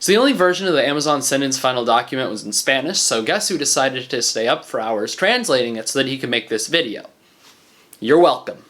So the only version of the Amazon Synod's final document was in Spanish, so guess who decided to stay up for hours translating it so that he could make this video? You're welcome.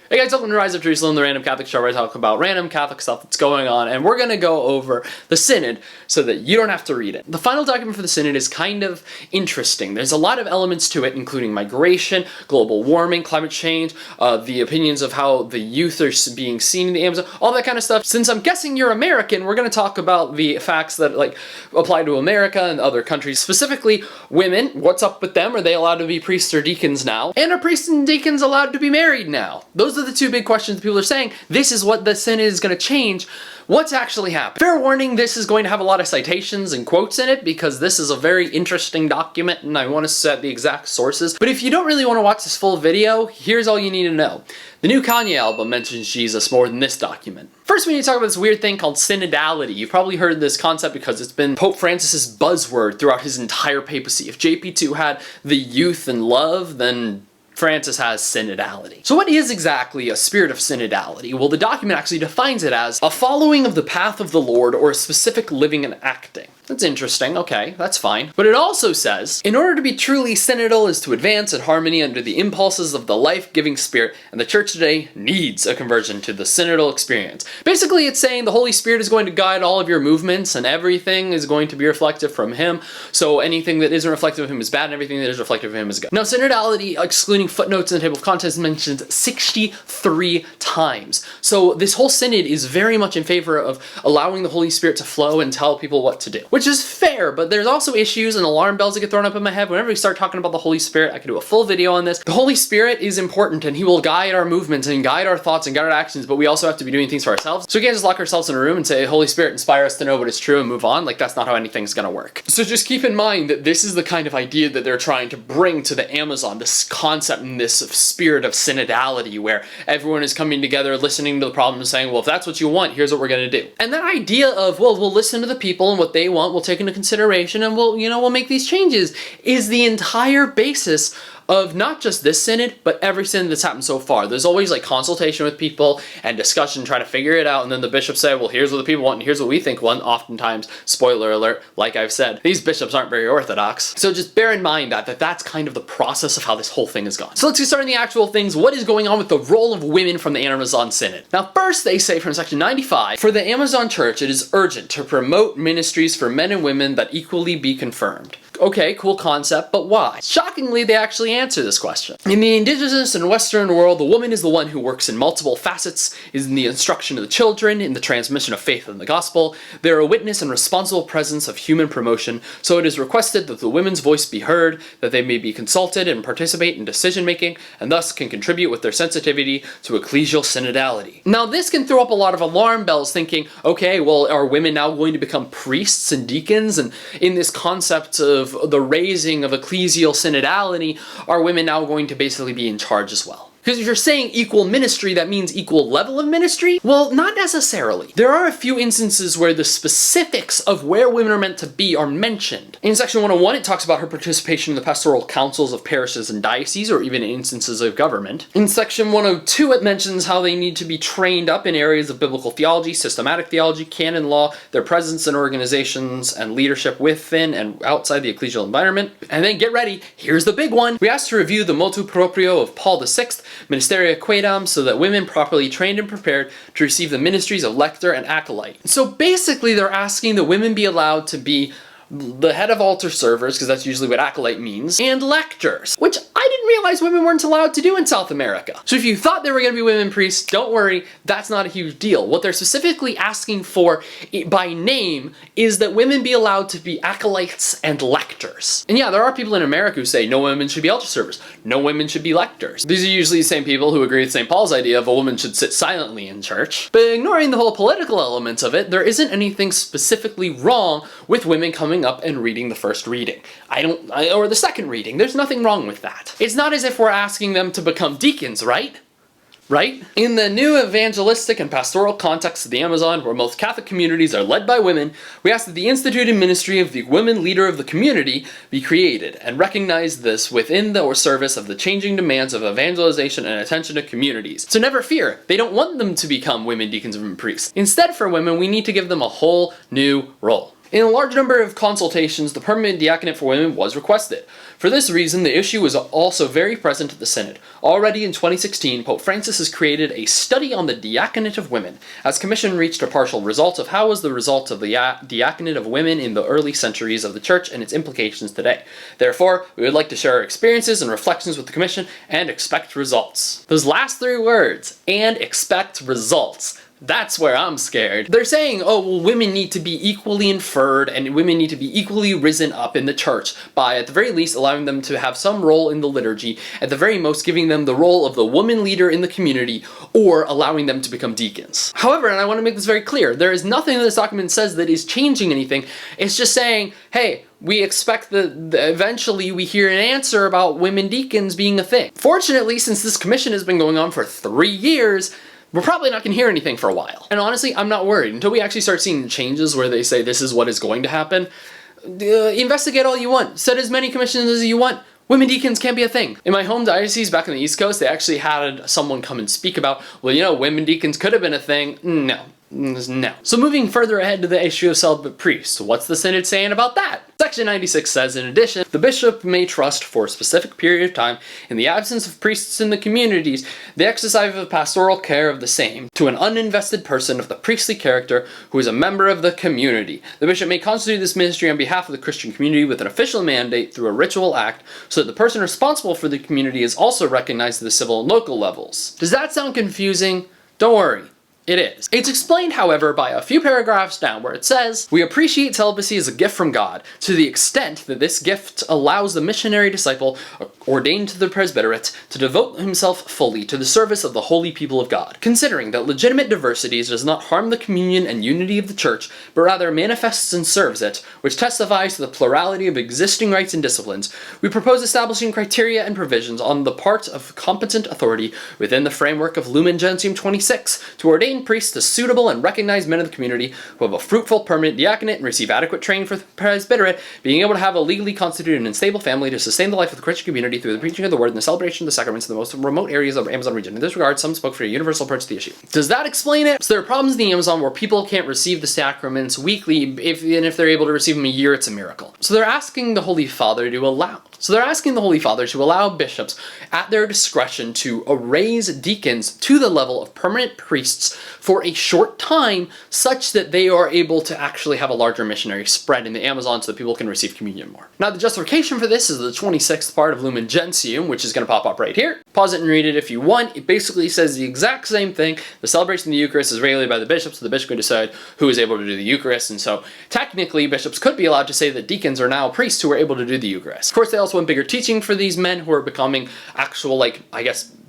Hey guys, welcome to Rise of Jerusalem, the Random Catholic Show where I talk about random Catholic stuff that's going on, and we're going to go over the Synod so that you don't have to read it. The final document for the Synod is kind of interesting. There's a lot of elements to it, including migration, global warming, climate change, the opinions of how the youth are being seen in the Amazon, all that kind of stuff. Since I'm guessing you're American, we're going to talk about the facts that apply to America and other countries. Specifically, women, what's up with them? Are they allowed to be priests or deacons now? And are priests and deacons allowed to be married now? Those are the two big questions people are saying. This is what the Synod is going to change. What's actually happened? Fair warning, this is going to have a lot of citations and quotes in it because this is a very interesting document and I want to set the exact sources. But if you don't really want to watch this full video, here's all you need to know. The new Kanye album mentions Jesus more than this document. First, we need to talk about this weird thing called Synodality. You've probably heard this concept because it's been Pope Francis's buzzword throughout his entire papacy. If JP2 had the youth and love, then Francis has synodality. So what is exactly a spirit of synodality? Well, the document actually defines it as a following of the path of the Lord or a specific living and acting. That's interesting, okay, that's fine. But it also says, in order to be truly synodal is to advance in harmony under the impulses of the life-giving spirit, and the church today needs a conversion to the synodal experience. Basically, it's saying the Holy Spirit is going to guide all of your movements and everything is going to be reflective from Him. So anything that isn't reflective of Him is bad and everything that is reflective of Him is good. Now, synodality, excluding footnotes in the table of contents, mentioned 63 times. So this whole synod is very much in favor of allowing the Holy Spirit to flow and tell people what to do. Which is fair, but there's also issues and alarm bells that get thrown up in my head. Whenever we start talking about the Holy Spirit, I could do a full video on this. The Holy Spirit is important and He will guide our movements and guide our thoughts and guide our actions, but we also have to be doing things for ourselves. So we can't just lock ourselves in a room and say, Holy Spirit, inspire us to know what is true and move on. Like, that's not how anything's gonna work. So just keep in mind that this is the kind of idea that they're trying to bring to the Amazon, this concept and this spirit of synodality where everyone is coming together, listening to the problem and saying, well, if that's what you want, here's what we're gonna do. And that idea of, well, we'll listen to the people and what they want, we'll take into consideration and we'll make these changes is the entire basis of not just this synod, but every synod that's happened so far. There's always like consultation with people and discussion, try to figure it out, and then the bishops say, well, here's what the people want, and here's what we think one. Oftentimes, spoiler alert, like I've said, these bishops aren't very orthodox. So just bear in mind that that's kind of the process of how this whole thing has gone. So let's get started in the actual things. What is going on with the role of women from the Amazon Synod? Now, first they say from section 95, for the Amazon Church, it is urgent to promote ministries for men and women that equally be confirmed. Okay, cool concept, but why? Shockingly, they actually answer this question. In the indigenous and Western world, the woman is the one who works in multiple facets, is in the instruction of the children, in the transmission of faith and the gospel. They are a witness and responsible presence of human promotion, so it is requested that the women's voice be heard, that they may be consulted and participate in decision-making, and thus can contribute with their sensitivity to ecclesial synodality. Now, this can throw up a lot of alarm bells thinking, okay, well, are women now going to become priests and deacons? And in this concept of the raising of ecclesial synodality, are women now going to basically be in charge as well? Because if you're saying equal ministry, that means equal level of ministry? Well, not necessarily. There are a few instances where the specifics of where women are meant to be are mentioned. In section 101, it talks about her participation in the pastoral councils of parishes and dioceses, or even in instances of government. In section 102, it mentions how they need to be trained up in areas of biblical theology, systematic theology, canon law, their presence in organizations, and leadership within and outside the ecclesial environment. And then get ready, here's the big one. We asked to review the motu proprio of Paul VI, Ministeria Quaedam, so that women properly trained and prepared to receive the ministries of lector and acolyte. So basically they're asking that women be allowed to be the head of altar servers, because that's usually what acolyte means, and lectors, which I didn't realize women weren't allowed to do in South America. So if you thought there were going to be women priests, don't worry, that's not a huge deal. What they're specifically asking for by name is that women be allowed to be acolytes and lectors. And yeah, there are people in America who say no women should be altar servers, no women should be lectors. These are usually the same people who agree with St. Paul's idea of a woman should sit silently in church. But ignoring the whole political elements of it, there isn't anything specifically wrong with women coming up and reading the first reading. Or the second reading. There's nothing wrong with that. It's not as if we're asking them to become deacons, right? right? In the new evangelistic and pastoral context of the Amazon, where most Catholic communities are led by women, we ask that the instituted ministry of the women leader of the community be created, and recognize this within the service of the changing demands of evangelization and attention to communities. So never fear, they don't want them to become women deacons and women priests. Instead, for women, we need to give them a whole new role. In a large number of consultations, the permanent diaconate for women was requested. For this reason, the issue was also very present at the Synod. Already in 2016, Pope Francis has created a study on the diaconate of women, as commission reached a partial result of how was the result of the diaconate of women in the early centuries of the Church and its implications today. Therefore, we would like to share our experiences and reflections with the commission and expect results. Those last three words, and expect results. That's where I'm scared. They're saying, oh, well, women need to be equally inferred and women need to be equally risen up in the church by, at the very least, allowing them to have some role in the liturgy, at the very most, giving them the role of the woman leader in the community, or allowing them to become deacons. However, and I want to make this very clear, there is nothing that this document says that is changing anything. It's just saying, hey, we expect that eventually we hear an answer about women deacons being a thing. Fortunately, since this commission has been going on for 3 years, we're probably not going to hear anything for a while. And honestly, I'm not worried. Until we actually start seeing changes where they say this is what is going to happen, investigate all you want. Set as many commissions as you want. Women deacons can't be a thing. In my home diocese back on the East Coast, they actually had someone come and speak about, well, you know, women deacons could have been a thing. No. So moving further ahead to the issue of celibate priests, what's the Synod saying about that? Section 96 says, in addition, the bishop may trust for a specific period of time, in the absence of priests in the communities, the exercise of pastoral care of the same, to an uninvested person of the priestly character who is a member of the community. The bishop may constitute this ministry on behalf of the Christian community with an official mandate through a ritual act, so that the person responsible for the community is also recognized at the civil and local levels. Does that sound confusing? Don't worry. It is. It's explained, however, by a few paragraphs down where it says, we appreciate celibacy as a gift from God, to the extent that this gift allows the missionary disciple ordained to the presbyterate to devote himself fully to the service of the holy people of God. Considering that legitimate diversity does not harm the communion and unity of the Church, but rather manifests and serves it, which testifies to the plurality of existing rites and disciplines, we propose establishing criteria and provisions on the part of competent authority within the framework of Lumen Gentium 26 to ordain priests as suitable and recognized men of the community who have a fruitful permanent diaconate and receive adequate training for the presbyterate, being able to have a legally constituted and stable family to sustain the life of the Christian community through the preaching of the word and the celebration of the sacraments in the most remote areas of the Amazon region. In this regard, some spoke for a universal approach to the issue. Does that explain it? So there are problems in the Amazon where people can't receive the sacraments weekly, and if they're able to receive them a year, it's a miracle. So they're asking the Holy Father to allow bishops at their discretion to raise deacons to the level of permanent priests for a short time, such that they are able to actually have a larger missionary spread in the Amazon so that people can receive communion more. Now, the justification for this is the 26th part of Lumen Gentium, which is going to pop up right here. Pause it and read it if you want. It basically says the exact same thing. The celebration of the Eucharist is regulated by the bishop, so the bishop can decide who is able to do the Eucharist, and so technically bishops could be allowed to say that deacons are now priests who are able to do the Eucharist. Of course, they also want bigger teaching for these men who are becoming actual,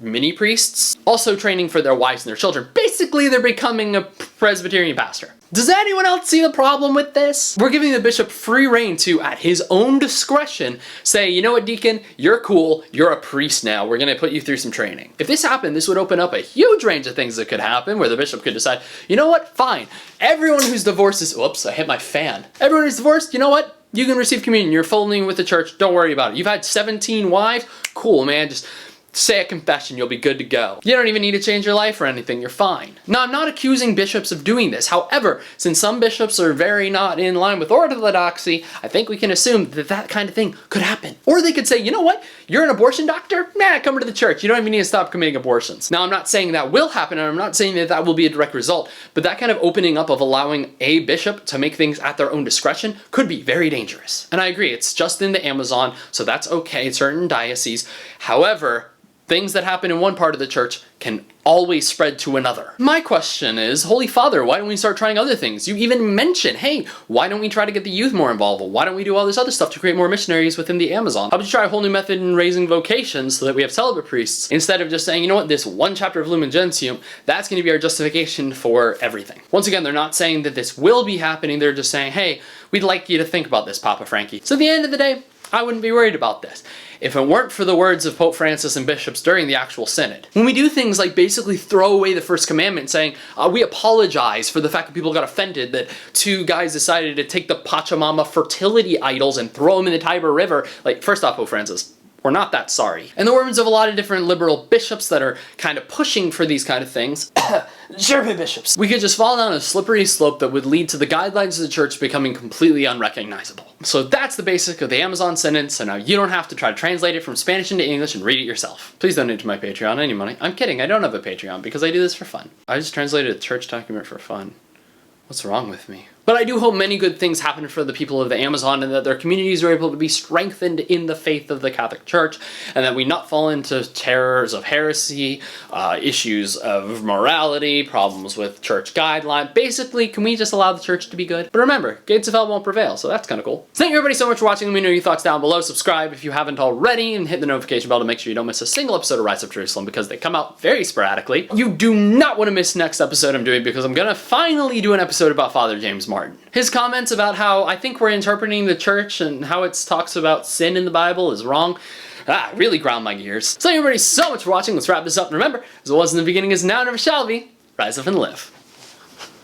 mini priests. Also training for their wives and their children. Basically, they're becoming a Presbyterian pastor. Does anyone else see the problem with this? We're giving the bishop free rein to, at his own discretion, say, you know what, deacon, you're cool, you're a priest now, we're going to put you through some training. If this happened, this would open up a huge range of things that could happen, where the bishop could decide, you know what, fine, everyone who's divorced is, whoops, I hit my fan. Everyone who's divorced, you know what? You can receive communion, you're fully with the church, don't worry about it. You've had 17 wives, cool, man, just say a confession, you'll be good to go. You don't even need to change your life or anything, you're fine. Now, I'm not accusing bishops of doing this. However, since some bishops are very not in line with orthodoxy, I think we can assume that that kind of thing could happen. Or they could say, you know what, you're an abortion doctor? Nah, come to the church. You don't even need to stop committing abortions. Now, I'm not saying that will happen, and I'm not saying that that will be a direct result, but that kind of opening up of allowing a bishop to make things at their own discretion could be very dangerous. And I agree, it's just in the Amazon, so that's okay, certain dioceses. However, things that happen in one part of the church can always spread to another. My question is, Holy Father, why don't we start trying other things? You even mentioned, hey, why don't we try to get the youth more involved? Why don't we do all this other stuff to create more missionaries within the Amazon? How about you try a whole new method in raising vocations so that we have celibate priests, instead of just saying, you know what, this one chapter of Lumen Gentium, that's going to be our justification for everything. Once again, they're not saying that this will be happening, they're just saying, hey, we'd like you to think about this, Papa Frankie. So at the end of the day, I wouldn't be worried about this if it weren't for the words of Pope Francis and bishops during the actual synod. When we do things like basically throw away the first commandment saying, we apologize for the fact that people got offended that two guys decided to take the Pachamama fertility idols and throw them in the Tiber River. Like, first off, Pope Francis, we're not that sorry. In the words of a lot of different liberal bishops that are kind of pushing for these kind of things, German bishops, we could just fall down a slippery slope that would lead to the guidelines of the church becoming completely unrecognizable. So that's the basic of the Amazon Synod, so now you don't have to try to translate it from Spanish into English and read it yourself. Please donate to my Patreon, any money. I'm kidding, I don't have a Patreon because I do this for fun. I just translated a church document for fun. What's wrong with me? But I do hope many good things happen for the people of the Amazon and that their communities are able to be strengthened in the faith of the Catholic Church and that we not fall into terrors of heresy, issues of morality, problems with church guidelines. Basically, can we just allow the church to be good? But remember, gates of hell won't prevail, so that's kind of cool. So thank you everybody so much for watching. Let me know your thoughts down below. Subscribe if you haven't already and hit the notification bell to make sure you don't miss a single episode of Rise of Jerusalem because they come out very sporadically. You do not want to miss next episode I'm doing because I'm going to finally do an episode about Father James Martin. His comments about how I think we're interpreting the church and how it talks about sin in the Bible is wrong. Really ground my gears. So thank you everybody so much for watching. Let's wrap this up. And remember, as it was in the beginning, is now, and never shall be, rise up and live.